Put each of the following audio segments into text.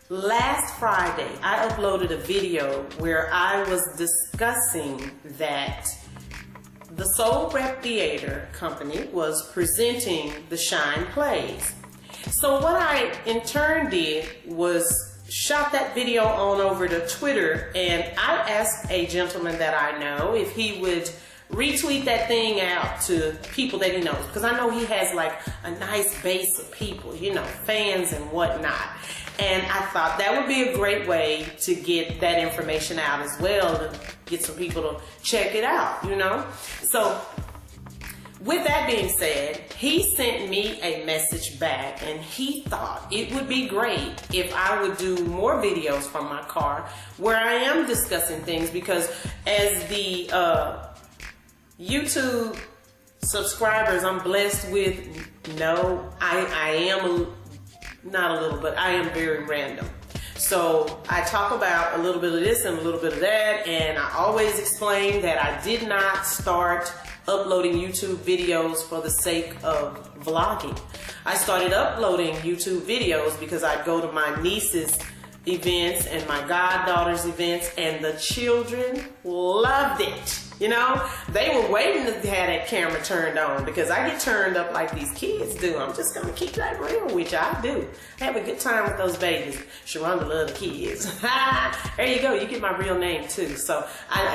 Last Friday, I uploaded a video where I was discussing that the Soul Rep Theater Company was presenting the Shine Plays. So what I in turn did was shot that video on over to Twitter, and I asked a gentleman that I know if he would retweet that thing out to people that he knows, because I know he has like a nice base of people, you know, fans and whatnot. And I thought that would be a great way to get that information out as well, to get some people to check it out, you know? So with that being said, he sent me a message back, and he thought it would be great if I would do more videos from my car where I am discussing things, because as the YouTube subscribers I'm blessed with know, I am not a little, but I am very random. So I talk about a little bit of this and a little bit of that, and I always explain that I did not start uploading YouTube videos for the sake of vlogging. I started uploading YouTube videos because I'd go to my niece's events and my goddaughter's events, and the children loved it. You know, they were waiting to have that camera turned on, because I get turned up like these kids do. I'm just gonna keep that real with you. I do. I have a good time with those babies. Sharonda love the kids. There you go. You get my real name too. So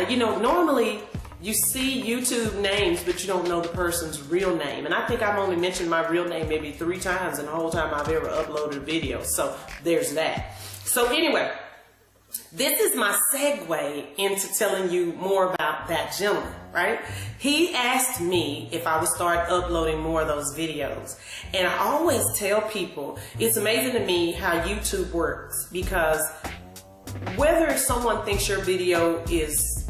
you know, normally you see YouTube names, but you don't know the person's real name. And I think I've only mentioned my real name maybe 3 times in the whole time I've ever uploaded a video. So there's that. So anyway, this is my segue into telling you more about that gentleman, right? He asked me if I would start uploading more of those videos. And I always tell people, it's amazing to me how YouTube works, because whether someone thinks your video is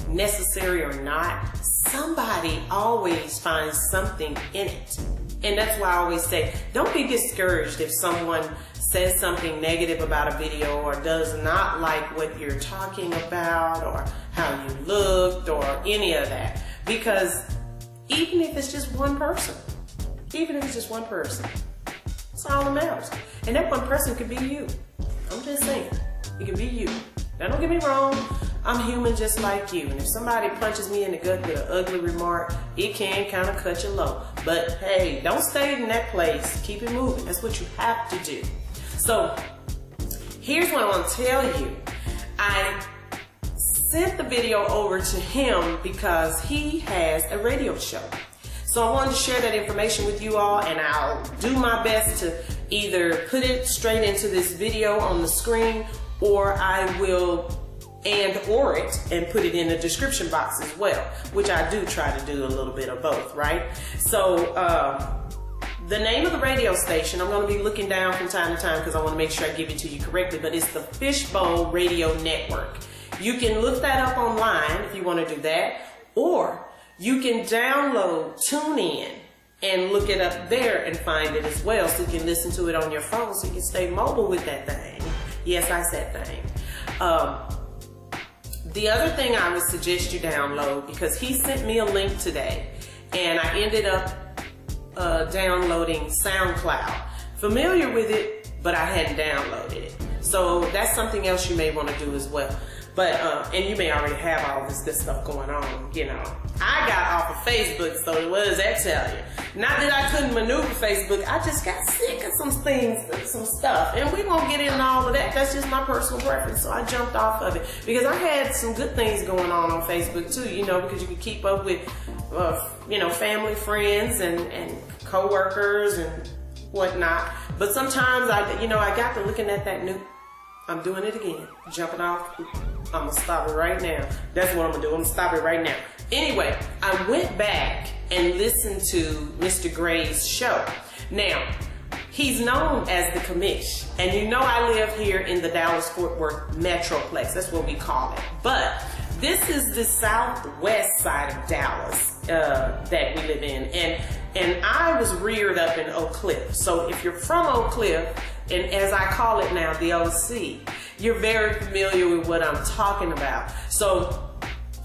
necessary or not, somebody always finds something in it. And that's why I always say, don't be discouraged if someone says something negative about a video, or does not like what you're talking about, or how you looked, or any of that. Because even if it's just one person, it's all that matters. And that one person could be you. I'm just saying, it could be you. Now don't get me wrong, I'm human just like you. And if somebody punches me in the gut with an ugly remark, it can kind of cut you low. But hey, don't stay in that place. Keep it moving. That's what you have to do. So here's what I want to tell you. I sent the video over to him because he has a radio show. So I wanted to share that information with you all, and I'll do my best to either put it straight into this video on the screen, or I will or it and put it in the description box as well, which I do try to do a little bit of both, right? So the name of the radio station, I'm going to be looking down from time to time because I want to make sure I give it to you correctly, but it's the Fishbowl Radio Network. You can look that up online if you want to do that, or you can download TuneIn and look it up there and find it as well, so you can listen to it on your phone, so you can stay mobile with that thing. Yes, I said thing. The other thing I would suggest you download, because he sent me a link today, and I ended up downloading SoundCloud. Familiar with it, but I hadn't downloaded it. So that's something else you may want to do as well. But, and you may already have all this good stuff going on, you know. I got off of Facebook, so what does that tell you? Not that I couldn't maneuver Facebook, I just got sick of some things, some stuff. And we won't get into all of that. That's just my personal preference. So I jumped off of it, because I had some good things going on Facebook too, you know, because you could keep up with, you know, family, friends, and co-workers and whatnot. But sometimes I got to looking at that new, I'm doing it again, jumping off. I'm gonna stop it right now. That's what I'm gonna do. I'm gonna stop it right now. Anyway, I went back and listened to Mr. Gray's show. Now, he's known as the Commish, and you know I live here in the Dallas-Fort Worth Metroplex. That's what we call it. But this is the southwest side of Dallas that we live in, and I was reared up in Oak Cliff. So if you're from Oak Cliff, and as I call it now, the OC, you're very familiar with what I'm talking about. So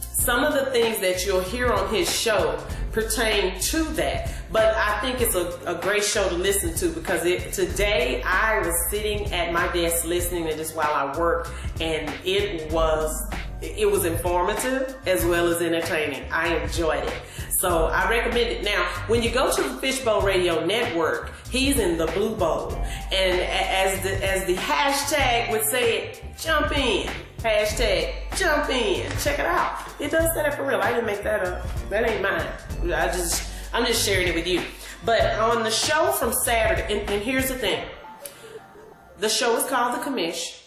some of the things that you'll hear on his show pertain to that. But I think it's a great show to listen to, because today I was sitting at my desk listening to this while I work, and it was informative as well as entertaining. I enjoyed it. So I recommend it. Now, when you go to the Fishbowl Radio Network, he's in the Blue Bowl. And as the hashtag would say it, jump in. Hashtag jump in. Check it out. It does say that for real. I didn't make that up. That ain't mine. I'm just sharing it with you. But on the show from Saturday, and here's the thing. The show is called The Commish,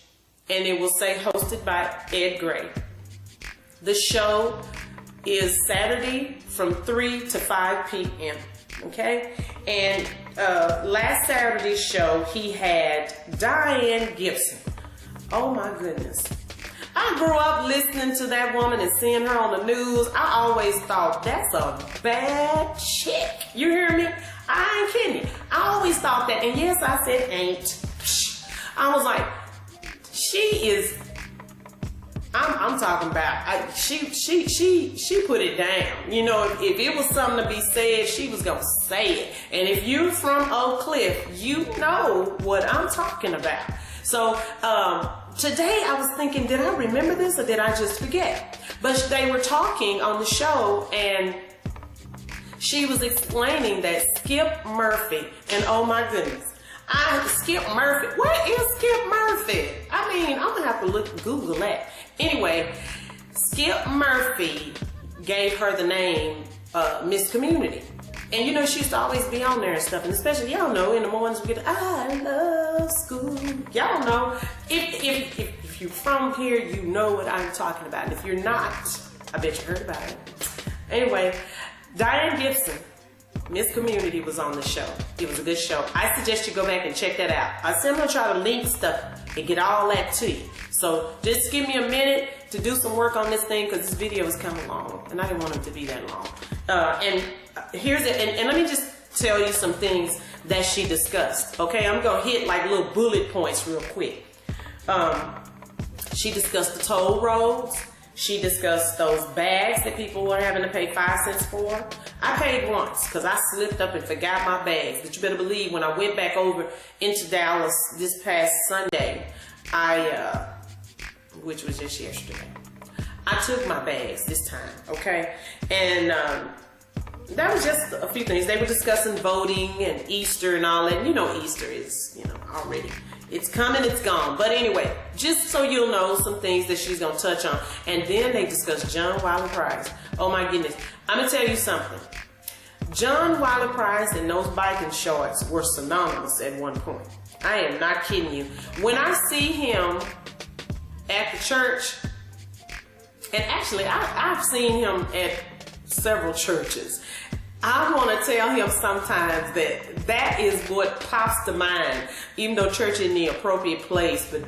and it will say hosted by Ed Gray. The show is Saturday from 3 to 5 p.m. Okay? And last Saturday's show, he had Diane Gibson. Oh my goodness. I grew up listening to that woman and seeing her on the news. I always thought, that's a bad chick. You hear me? I ain't kidding you. I always thought that. And yes, I said ain't. I was like, she is... I'm talking about, she put it down. You know, if it was something to be said, she was going to say it. And if you're from Oak Cliff, you know what I'm talking about. So today I was thinking, did I remember this or did I just forget? But they were talking on the show, and she was explaining that Skip Murphy, and oh my goodness, Skip Murphy. What is Skip Murphy? I mean, I'm gonna have to Google that. Anyway, Skip Murphy gave her the name Miss Community. And you know, she used to always be on there and stuff. And especially, y'all know, in the mornings we get, I love school. Y'all know, if you're from here, you know what I'm talking about. And if you're not, I bet you heard about it. Anyway, Diane Gibson, Miss Community, was on the show. It was a good show. I suggest you go back and check that out. I'm going to try to link stuff and get all that to you. So just give me a minute to do some work on this thing, because this video is coming long and I didn't want it to be that long. And here's it. And let me just tell you some things that she discussed. Okay, I'm going to hit like little bullet points real quick. She discussed the toll roads. She discussed those bags that people were having to pay 5 cents for. I paid once because I slipped up and forgot my bags. But you better believe when I went back over into Dallas this past Sunday, which was just yesterday, I took my bags this time, okay? And that was just a few things. They were discussing voting and Easter and all that. You know, Easter is, already. It's coming, it's gone. But anyway, just so you'll know some things that she's going to touch on. And then they discussed John Wiley Price. Oh my goodness. I'm going to tell you something. John Wiley Price and those biking shorts were synonymous at one point. I am not kidding you. When I see him at the church, and actually I've seen him at several churches, I want to tell him sometimes that is what pops to mind, even though church isn't the appropriate place, but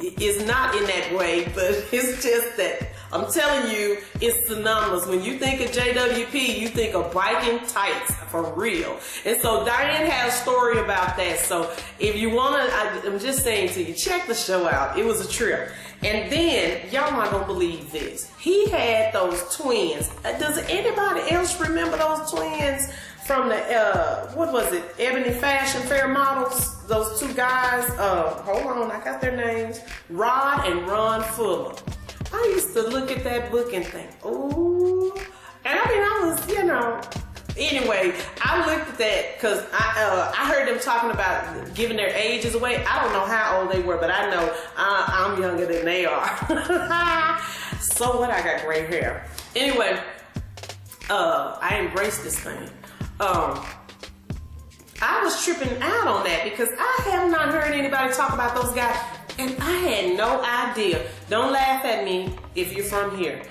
it's not in that way, but it's just that I'm telling you, it's synonymous. When you think of JWP, you think of biking tights for real. And so Diane has a story about that. So if you want to, I'm just saying to you, check the show out. It was a trip. And then, y'all not gonna believe this. He had those twins. Does anybody else remember those twins from the, what was it, Ebony Fashion Fair models? Those two guys, hold on, I got their names. Rod and Ron Fuller. I used to look at that book and think, ooh. And I was, anyway, I looked at that because I heard them talking about giving their ages away. I don't know how old they were, but I know I'm younger than they are. So what? I got gray hair. Anyway, I embraced this thing. I was tripping out on that because I have not heard anybody talk about those guys, and I had no idea. Don't laugh at me if you're from here.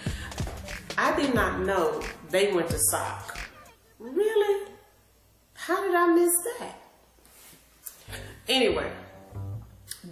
I did not know they went to SOC. Really? How did I miss that? Anyway,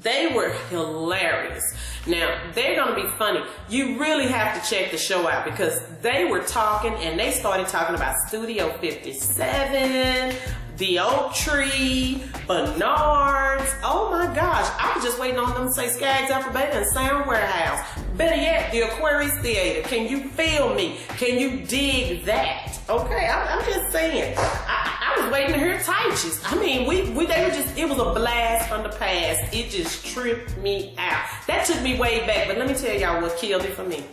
They were hilarious. Now, they're going to be funny. You really have to check the show out because they were talking and they started talking about Studio 57, the Oak Tree, Bernard's. Oh my gosh, I was just waiting on them to say Skaggs Alphabet and Sound Warehouse. Better yet, the Aquarius Theater. Can you feel me? Can you dig that? Okay, I'm just saying. I was waiting to hear Taichis. I mean, they were just, it was a blast from the past. It just tripped me out. That took me way back, but let me tell y'all what killed it for me.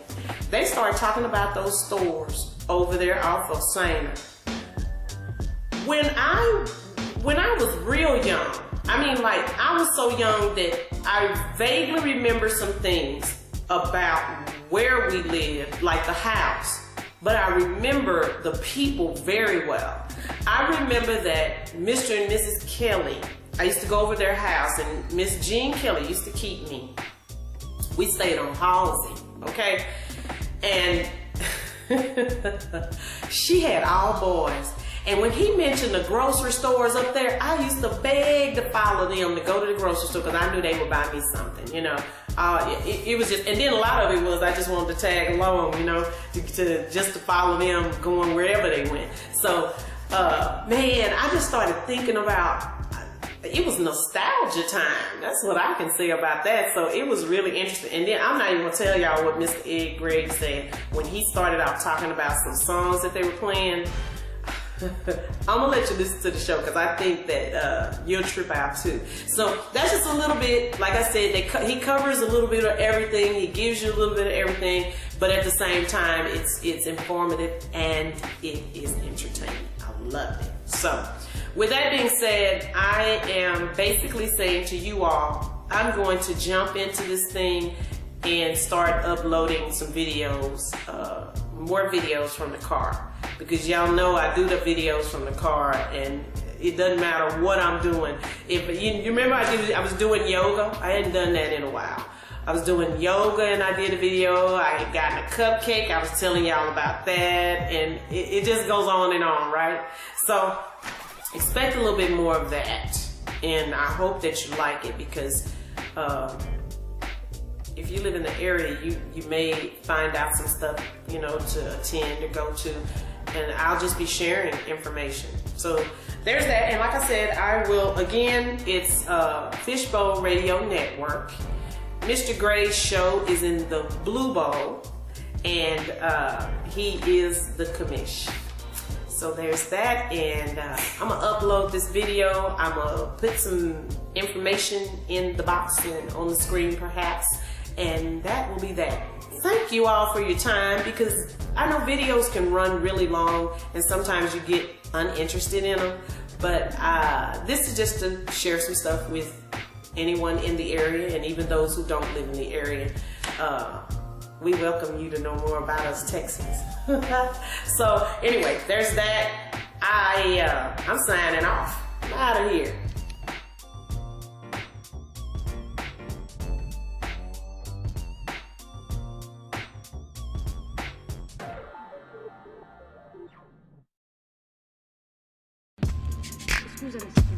They started talking about those stores over there off of Sanger. When I was real young, I mean, like, I was so young that I vaguely remember some things about where we lived, like the house. But I remember the people very well. I remember that Mr. and Mrs. Kelly, I used to go over their house, and Miss Jean Kelly used to keep me. We stayed on Halsey, okay? And she had all boys. And when he mentioned the grocery stores up there, I used to beg to follow them to go to the grocery store because I knew they would buy me something, you know. It was just, and then a lot of it was I just wanted to tag along, you know, just to follow them going wherever they went. So, man, I just started thinking about, it was nostalgia time. That's what I can say about that. So it was really interesting. And then I'm not even gonna tell y'all what Mr. Ed Gregg said when he started out talking about some songs that they were playing. I'm gonna let you listen to the show because I think that you'll trip out too. So that's just a little bit, like I said, he covers a little bit of everything. He gives you a little bit of everything, but at the same time, it's informative and it is entertaining. I loved it. So with that being said, I am basically saying to you all, I'm going to jump into this thing and start uploading some videos, more videos from the car. Because y'all know I do the videos from the car and it doesn't matter what I'm doing. If you remember I was doing yoga. I hadn't done that in a while. I was doing yoga and I did a video. I had gotten a cupcake. I was telling y'all about that, and it just goes on and on, right? So expect a little bit more of that, and I hope that you like it because if you live in the area, you may find out some stuff, you know, to attend or go to. And I'll just be sharing information. So there's that. And like I said, I will, again, it's Fishbowl Radio Network. Mr. Gray's show is in the Blue Bowl. And he is the Commish. So there's that. And I'm going to upload this video. I'm going to put some information in the box and on the screen perhaps. And that will be that. Thank you all for your time because I know videos can run really long and sometimes you get uninterested in them. But this is just to share some stuff with anyone in the area and even those who don't live in the area. We welcome you to know more about us Texans. So anyway, there's that. I'm signing off. I'm out of here. Who's this?